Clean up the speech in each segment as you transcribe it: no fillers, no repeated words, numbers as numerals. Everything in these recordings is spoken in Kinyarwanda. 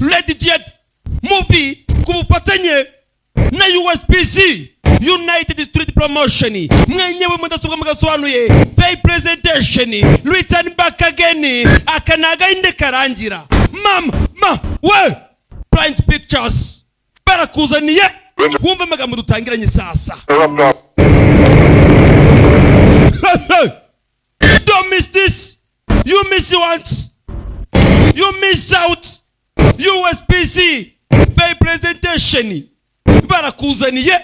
Lady Jet movie kubufatanye na USPC United Street Promotion mwenyewe mudasobwa mugasobanuye fake presentation return back again akanaga inde karangira mama we Blind Pictures barakuzaniye wumva amagambo dutangiranye sasa. Don't miss this. You miss once, you miss out. USPC fake presentation barakuzaniye.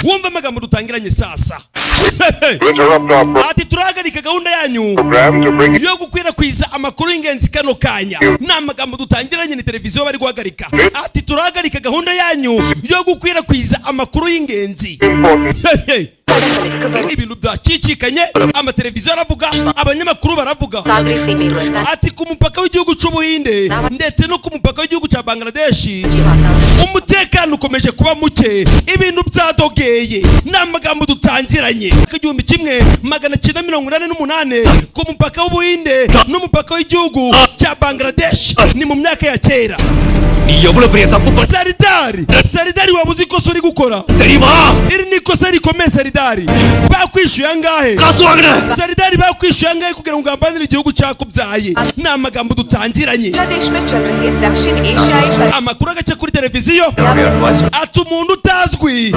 Wumva amagambo dutangiranye sasa. Ati turahagarika gahunda yanyu yo gukwirakwiza amakuru y'ingenzi kano kanya. N'amagambo dutangiranye ni televiziyo bari guhagarika. Ati turahagarika gahunda yanyu yo gukwirakwiza amakuru y'ingenzi. Ibintu byacicikanye, amateleviziyo aravuga, abanyamakuru baravuga. Ati ku mupaka w'igihugu cy'Ubuhinde ndetse no ku mupaka w'igihugu cya Bangladesh umutekano ukomeje kuba muke, ibintu byadogeye. N'amagambo dutangiranye 1988 ku mupaka w'Ubuhinde n'umupaka w'igihugu cya Bangladesh ni mu myaka ya kera. Saridari wabuze ikosa uri gukora. Iri ni ikosa rikomeye Saridari. Bakwishyuye angahe? Saridari bakwishyuye angahe kugira ngo ugambanire igihugu cyakubyaye? N'amagambo dutangiranye. Amakuru agace kuri televiziyo ati umuntu utazwi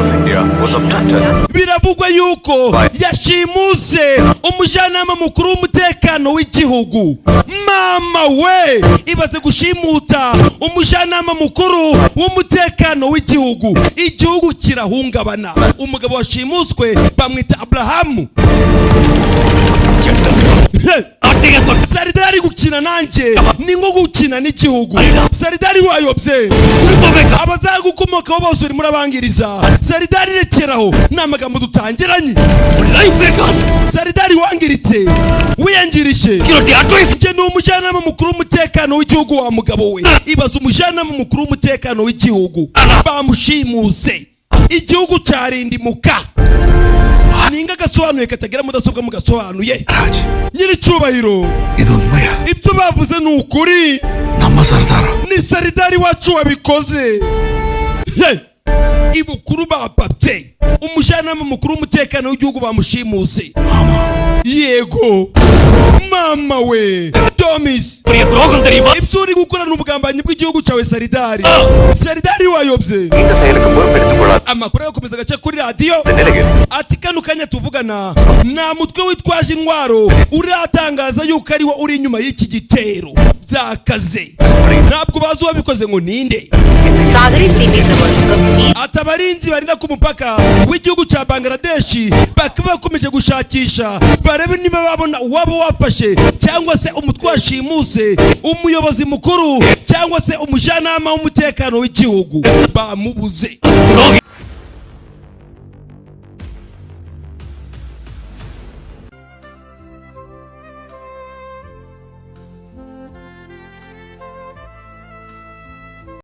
biravugwa yuko yashimuse umujyanama mukuru w'umutekano w'igihugu. Mama we, ibaze gushimuta umujyanama mukuru w'umutekano w'igihugu. Igihugu kirahungabana. Umugabo washimuswe bamwita Abrahamu. Saridari gukina nanje ni nko gukina n'igihugu. Saridari wayobye abazagukomokaho bose uri murabangiriza. Saridari rekeraho. N'amagambo dutangiranye. Saridari wangiritse wiyangirishe. Nje ni umujyanama mukuru w'umutekano w'igihugu wa mugabo we. Ibaza umujyanama mukuru w'umutekano w'igihugu bamushimuse. Igihugu cyarindimuka. Ninga agasobanuye katagira mudasobwa mugasobanuye. Nyiri cyubahiro ibyo bavuze ni ukuri. Ni Saridari wacu wabikoze. Ibukuru bapapte umujyanama mukuru w'umutekano w'igihugu bamushimuse. Yego mama we Tomis ibyo uri gukora n'ubugambanyi bw'igihugu cyawe Saridari. Saridari wayobye. Amakuru yakomeza gace kuri radio ati kano kanya tuvugana nta mutwe witwaje intwaro uratangaza yuko ari wo uri inyuma y'iki gitero byakaze. Ntabwo bazi wabikoze ngo ninde. Atabarinzi barinda ku mupaka w'igihugu cya Bangladesh bakaba bakomeje gushakisha barebe niba babona uwabo wafashe cyangwa se umutwe washimuse umuyobozi mukuru cyangwa se umujyanama w'umutekano w'igihugu. Bamubuze.